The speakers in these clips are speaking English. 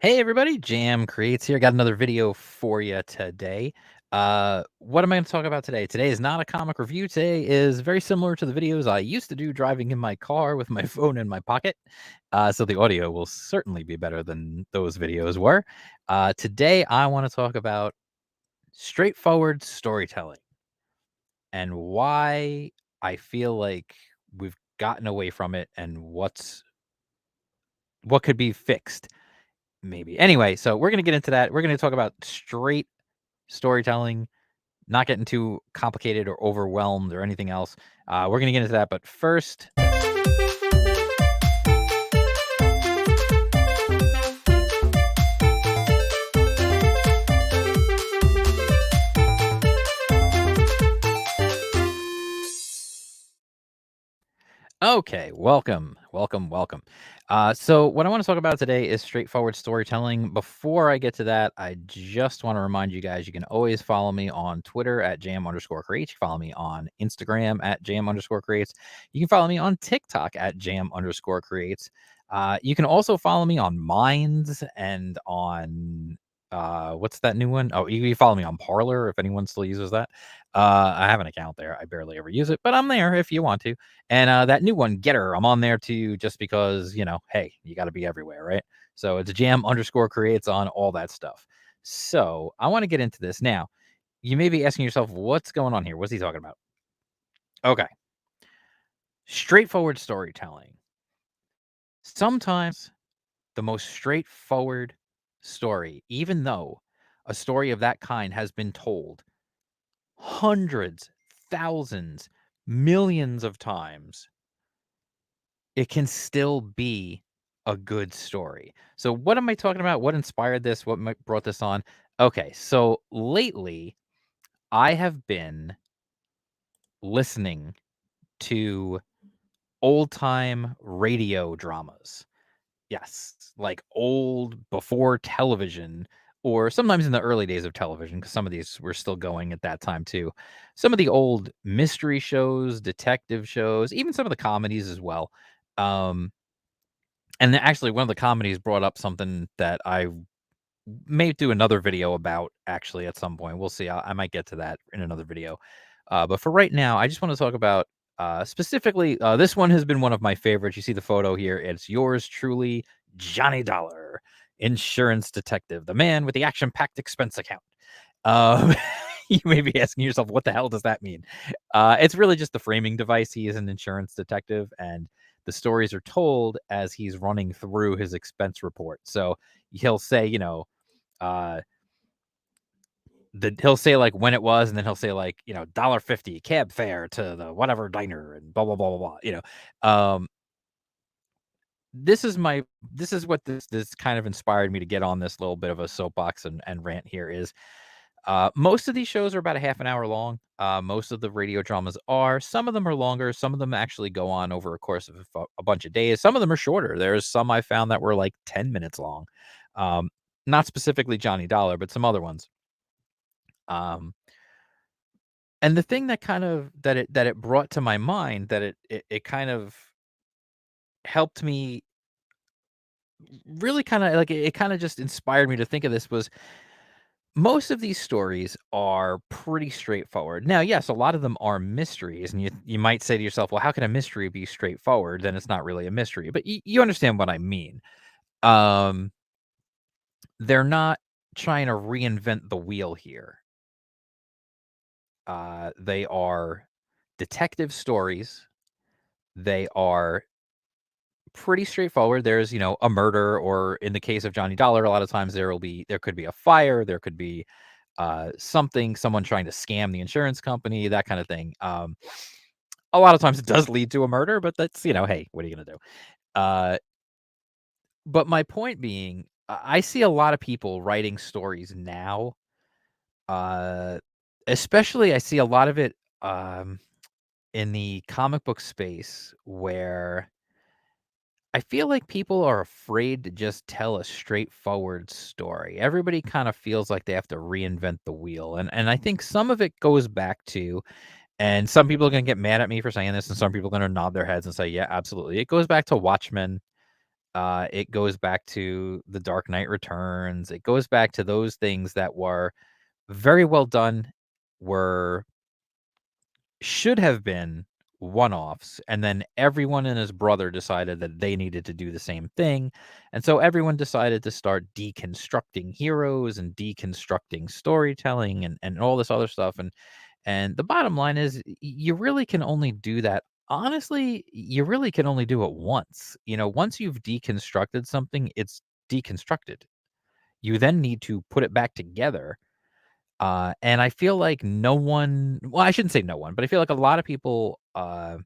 Hey everybody, Jam Creates here. Got another video for you today. What am I going to talk about today? Today is not a comic review. Today is very similar to the videos I used to do driving in my car with my phone in my pocket. So the audio will certainly be better than those videos were. Today I want to talk about straightforward storytelling and why I feel like we've gotten away from it and what could be fixed. Maybe. Anyway, so we're gonna get into that. We're gonna talk about straight storytelling, not getting too complicated or overwhelmed or anything else. We're gonna get into that, but first, okay, welcome. So what I want to talk about today is straightforward storytelling. Before I get to that, I just want to remind you guys you can always follow me on Twitter at jam_creates. You can follow me on Instagram at jam_creates. You can follow me on TikTok at jam_creates. You can also follow me on Minds and on what's that new one? Oh, you can follow me on Parlor if anyone still uses that. I have an account there. I barely ever use it, but I'm there if you want to. And that new one, Getter, I'm on there too, just because, hey, you got to be everywhere, right? So it's jam_creates on all that stuff. So I want to get into this now. You may be asking yourself, what's going on here? What's he talking about? Okay. Straightforward storytelling. Sometimes the most straightforward story, even though a story of that kind has been told hundreds, thousands, millions of times, it can still be a good story. So what am I talking about? What inspired this? Brought this on? Okay, so lately I have been listening to old time radio dramas. Yes, like old before television, or sometimes in the early days of television, because some of these were still going at that time too. Some of the old mystery shows, detective shows, even some of the comedies as well. Um, And actually, one of the comedies brought up something that I may do another video about actually at some point. We'll see. I might get to that in another video. But for right now, I just want to talk about specifically this one has been one of my favorites. You see the photo here. It's yours truly, Johnny Dollar, insurance detective, the man with the action packed expense account. Um, you may be asking yourself, what the hell does that mean? It's really just the framing device. He is an insurance detective, and the stories are told as he's running through his expense report. So he'll say, uh, he'll say like when it was, and then he'll say like, $1.50 cab fare to the whatever diner, and blah blah blah blah blah. This is my this is what this kind of inspired me to get on this little bit of a soapbox and rant here is most of these shows are about a half an hour long. Most of the radio dramas are. Some of them are longer. Some of them actually go on over a course of a bunch of days. Some of them are shorter. There's some I found that were like 10 minutes long. Um, Not specifically Johnny Dollar, but some other ones. Um, and the thing that kind of that it brought to my mind that it kind of helped me really kind of like it kind of just inspired me to think of this was most of these stories are pretty straightforward. Now, yes, a lot of them are mysteries, and you might say to yourself, "Well, how can a mystery be straightforward? Then it's not really a mystery." But you understand what I mean. Um, they're not trying to reinvent the wheel here. They are detective stories. They are pretty straightforward. There's, a murder, or in the case of Johnny Dollar, a lot of times there could be a fire, there could be someone trying to scam the insurance company, that kind of thing. A lot of times it does lead to a murder, but that's, hey, what are you gonna do? Uh, but my point being, I see a lot of people writing stories now. Uh, Especially I see a lot of it in the comic book space where I feel like people are afraid to just tell a straightforward story. Everybody kind of feels like they have to reinvent the wheel. And I think some of it goes back to, and some people are gonna get mad at me for saying this, and some people are gonna nod their heads and say, "Yeah, absolutely." It goes back to Watchmen. It goes back to The Dark Knight Returns. It goes back to those things that were very well done, were should have been one-offs, and then everyone and his brother decided that they needed to do the same thing, and so everyone decided to start deconstructing heroes and deconstructing storytelling and all this other stuff, and the bottom line is you really can only do that honestly, you really can only do it once. Once you've deconstructed something, it's deconstructed. You then need to put it back together, and I feel like no one well, I shouldn't say no one, but I feel like a lot of people, I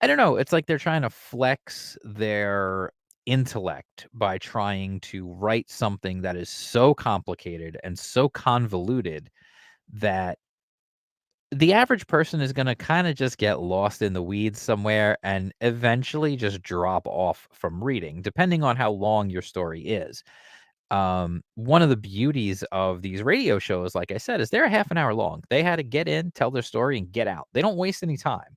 don't know, it's like they're trying to flex their intellect by trying to write something that is so complicated and so convoluted that the average person is gonna kinda just get lost in the weeds somewhere and eventually just drop off from reading, depending on how long your story is. One of the beauties of these radio shows, like I said, is they're a half an hour long. They had to get in, tell their story, and get out. They don't waste any time.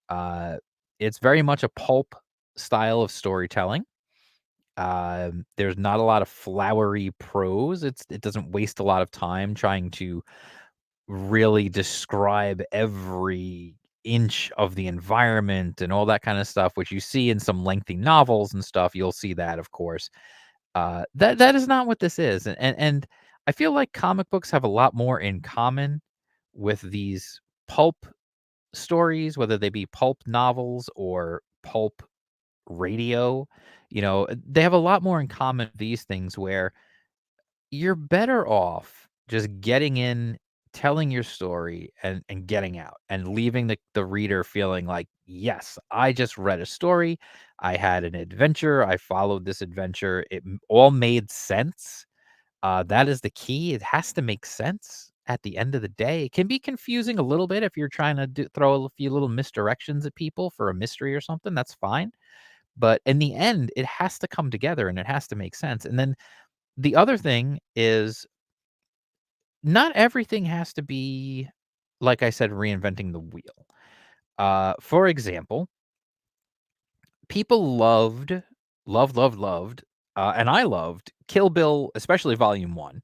Uh, it's very much a pulp style of storytelling. There's not a lot of flowery prose. It doesn't waste a lot of time trying to really describe every inch of the environment and all that kind of stuff, which you see in some lengthy novels and stuff. You'll see that, of course. That is not what this is, and I feel like comic books have a lot more in common with these pulp stories, whether they be pulp novels or pulp radio. They have a lot more in common with these things where you're better off just getting in, telling your story, and getting out, and leaving the reader feeling like, "Yes, I just read a story. I had an adventure. I followed this adventure. All made sense." That is the key. It has to make sense at the end of the day. It can be confusing a little bit if you're trying to throw a few little misdirections at people for a mystery or something. That's fine. But in the end, it has to come together and it has to make sense. And then the other thing is not everything has to be, like I said, reinventing the wheel. For example, people loved, and I loved Kill Bill, especially Volume 1.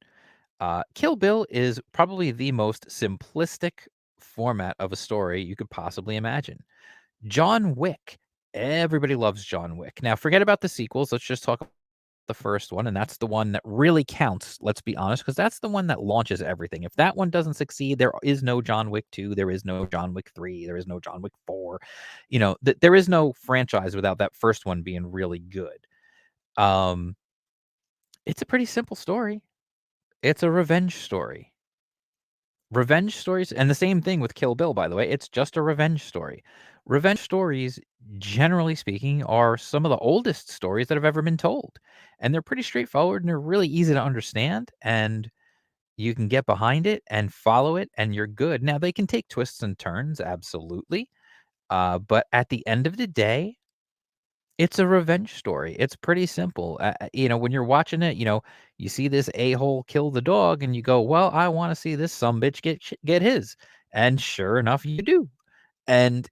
Kill Bill is probably the most simplistic format of a story you could possibly imagine. John Wick. Everybody loves John Wick. Now, forget about the sequels. Let's just talk about the first one, and that's the one that really counts, let's be honest, because that's the one that launches everything. If that one doesn't succeed, there is no John Wick 2, there is no John Wick 3, there is no John Wick 4. There is no franchise without that first one being really good. Um, it's a pretty simple story. It's a revenge story. Revenge stories and the same thing with Kill Bill, by the way, it's just a revenge story. Revenge stories, generally speaking, are some of the oldest stories that have ever been told, and they're pretty straightforward, and they're really easy to understand, and you can get behind it and follow it, and you're good. Now, they can take twists and turns, absolutely, but at the end of the day, it's a revenge story. It's pretty simple. When you're watching it, you see this a-hole kill the dog and you go, "Well, I wanna see this sumbitch get his." And sure enough, you do. And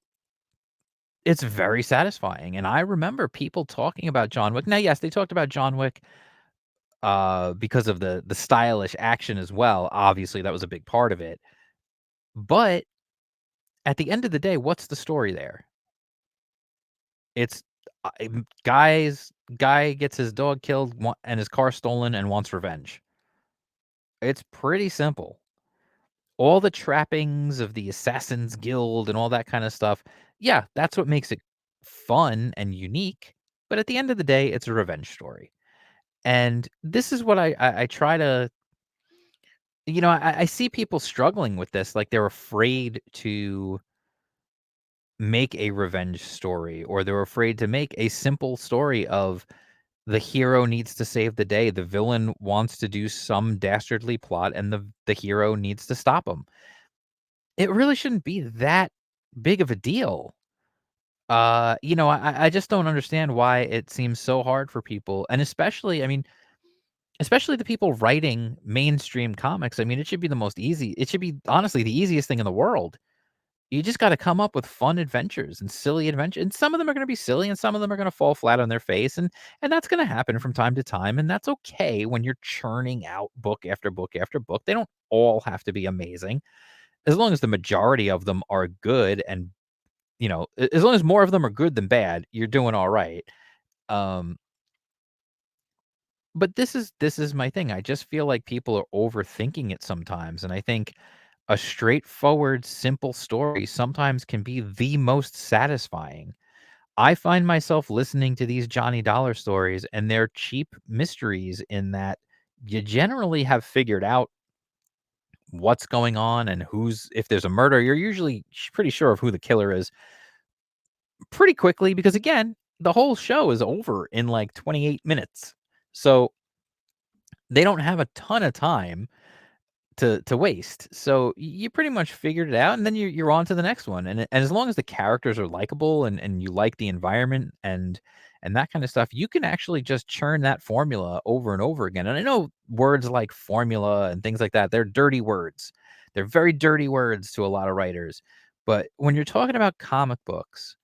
it's very satisfying. And I remember people talking about John Wick. Now, yes, they talked about John Wick, because of the stylish action as well. Obviously, that was a big part of it. But at the end of the day, what's the story there? It's, guy gets his dog killed, and his car stolen and wants revenge. It's pretty simple. All the trappings of the Assassin's Guild and all that kinda stuff, yeah, that's what makes it fun and unique, but at the end of the day, it's a revenge story. And this is what I try to I see people struggling with this, like, they're afraid to make a revenge story, or they're afraid to make a simple story of the hero needs to save the day. The villain wants to do some dastardly plot, and the hero needs to stop him. It really shouldn't be that big of a deal. I just don't understand why it seems so hard for people, and especially, I mean, especially the people writing mainstream comics. I mean, it should be honestly the easiest thing in the world You just gotta come up with fun adventures and silly adventures, and some of them are gonna be silly, and some of them are gonna fall flat on their face, and that's gonna happen from time to time, and that's okay when you're churning out book after book after book. They don't all have to be amazing. As long as the majority of them are good and, as long as more of them are good than bad, you're doing alright. Um, but this is my thing. I just feel like people are overthinking it sometimes, and I think a straightforward, simple story sometimes can be the most satisfying. I find myself listening to these Johnny Dollar stories, and they're cheap mysteries in that you generally have figured out what's going on and who's if there's a murder, you're usually pretty sure of who the killer is pretty quickly because again, the whole show is over in like 28 minutes. So they don't have a ton of time to waste. So you pretty much figured it out, and then you're on to the next one. And as long as the characters are likable and you like the environment and that kind of stuff, you can actually just churn that formula over and over again. And I know words like formula and things like that, they're dirty words. They're very dirty words to a lot of writers. But when you're talking about comic books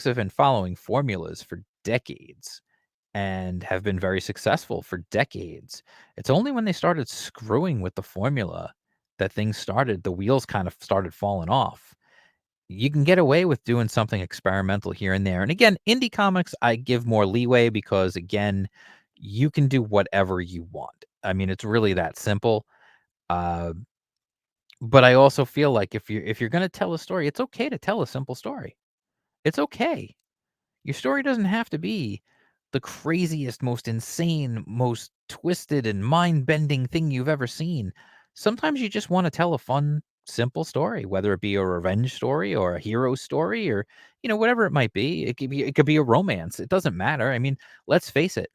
have been following formulas for decades and have been very successful for decades. It's only when they started screwing with the formula that the wheels kind of started falling off. You can get away with doing something experimental here and there. And again, indie comics, I give more leeway because, again, you can do whatever you want. I mean, it's really that simple. Uh, but I also feel like if you're going to tell a story, it's okay to tell a simple story. It's okay. Your story doesn't have to be the craziest, most insane, most twisted and mind-bending thing you've ever seen. Sometimes you just wanna tell a fun, simple story, whether it be a revenge story or a hero story or, whatever it might be. It could be a romance. It doesn't matter. I mean, let's face it,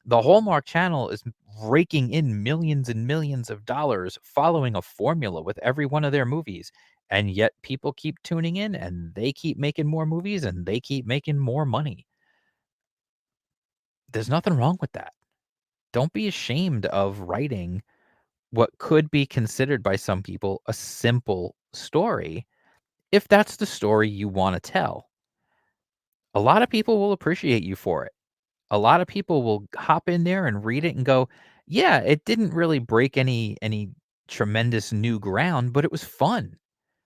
the Hallmark Channel is raking in millions and millions of dollars following a formula with every one of their movies, and yet people keep tuning in, and they keep making more movies, and they keep making more money. There's nothing wrong with that. Don't be ashamed of writing what could be considered by some people a simple story, if that's the story you wanna tell. A lot of people will appreciate you for it. A lot of people will hop in there and read it and go, "Yeah, it didn't really break any tremendous new ground, but it was fun.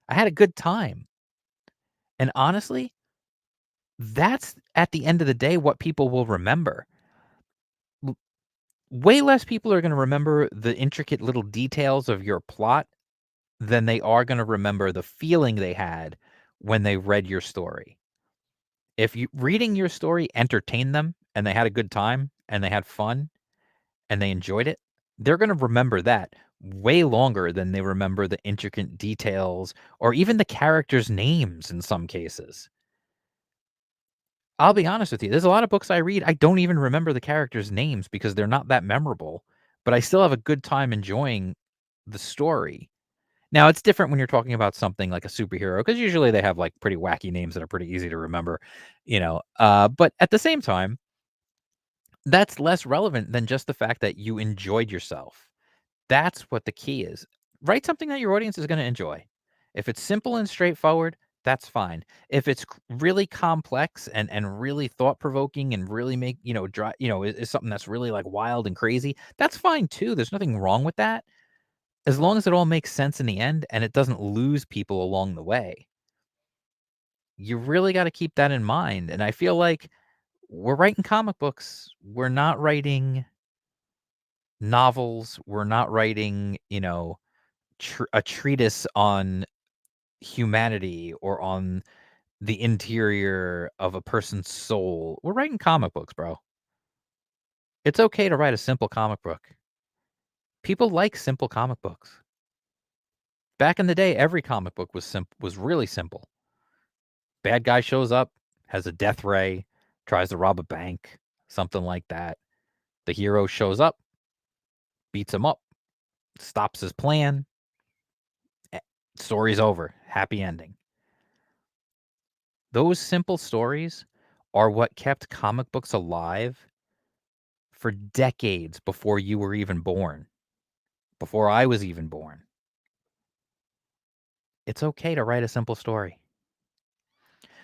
I had a good time." And honestly, that's at the end of the day what people will remember. W Way less people are gonna remember the intricate little details of your plot than they are gonna remember the feeling they had when they read your story. If you reading your story entertained them and they had a good time and they had fun and they enjoyed it, they're gonna remember that way longer than they remember the intricate details or even the characters' names in some cases. I'll be honest with you, there's a lot of books I read, I don't even remember the characters' names because they're not that memorable, but I still have a good time enjoying the story. Now, it's different when you're talking about something like a superhero because usually they have, like, pretty wacky names that are pretty easy to remember, but at the same time, that's less relevant than just the fact that you enjoyed yourself. That's what the key is. Write something that your audience is gonna enjoy. If it's simple and straightforward, that's fine. If it's really complex and really thought-provoking and really make is something that's really, like, wild and crazy, that's fine too, there's nothing wrong with that. As long as it all makes sense in the end and it doesn't lose people along the way, you really gotta keep that in mind, and I feel like we're writing comic books. We're not writing novels. We're not writing, a treatise on humanity or on the interior of a person's soul. We're writing comic books, bro. It's okay to write a simple comic book. People like simple comic books. Back in the day, every comic book was really simple. Bad guy shows up, has a death ray, tries to rob a bank, something like that. The hero shows up, beats him up, stops his plan. Story's over. Happy ending. Those simple stories are what kept comic books alive for decades before you were even born, before I was even born. It's okay to write a simple story.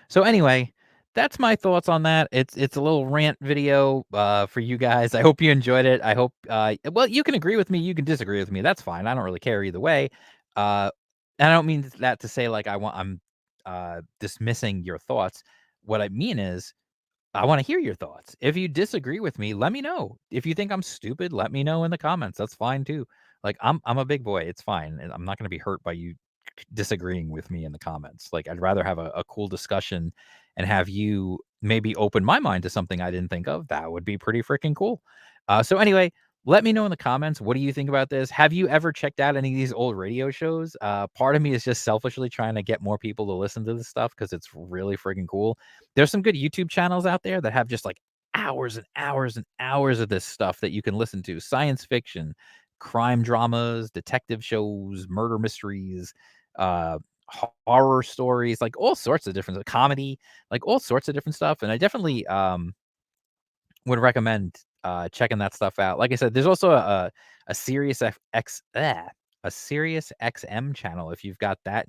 So anyway, that's my thoughts on that. It's a little rant video for you guys. I hope you enjoyed it. I hope well, you can agree with me, you can disagree with me. That's fine. I don't really care either way. Uh and I don't mean that to say like I'm dismissing your thoughts. What I mean is I wanna hear your thoughts. If you disagree with me, let me know. If you think I'm stupid, let me know in the comments. That's fine too. Like, I'm a big boy. It's fine, and I'm not gonna be hurt by you disagreeing with me in the comments. Like, I'd rather have a cool discussion and have you maybe open my mind to something I didn't think of. That would be pretty freaking cool. So anyway, let me know in the comments, what do you think about this? Have you ever checked out any of these old radio shows? Part of me is just selfishly trying to get more people to listen to this stuff because it's really freaking cool. There's some good YouTube channels out there that have just like hours and hours and hours of this stuff that you can listen to. Science fiction, crime dramas, detective shows, murder mysteries, uh horror stories, like all sorts of different comedy, like all sorts of different stuff. And I definitely would recommend checking that stuff out. Like I said, there's also a Sirius a Sirius XM channel if you've got that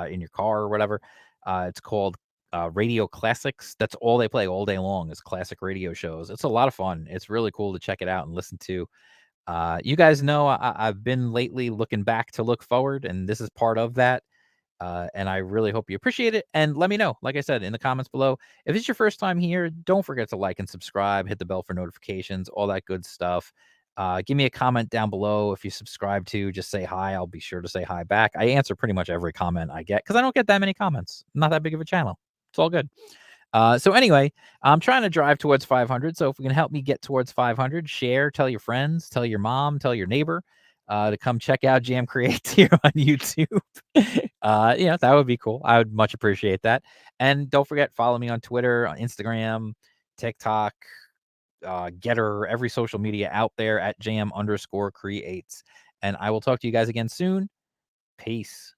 in your car or whatever. It's called Radio Classics. That's all they play all day long is classic radio shows. It's a lot of fun. It's really cool to check it out and listen to. You guys know I've been lately looking back to look forward, and this is part of that. And I really hope you appreciate it. And let me know, like I said, in the comments below. If it's your first time here, don't forget to like and subscribe, hit the bell for notifications, all that good stuff. Give me a comment down below if you subscribe to. Just say hi. I'll be sure to say hi back. I answer pretty much every comment I get because I don't get that many comments. I'm not that big of a channel. It's all good. So anyway, I'm trying to drive towards 500. So if we can help me get towards 500, share, tell your friends, tell your mom, tell your neighbor to come check out Jam Creates here on YouTube. That would be cool. I would much appreciate that. And don't forget, follow me on Twitter, on Instagram, TikTok, Getter, every social media out there at jam_creates. And I will talk to you guys again soon. Peace.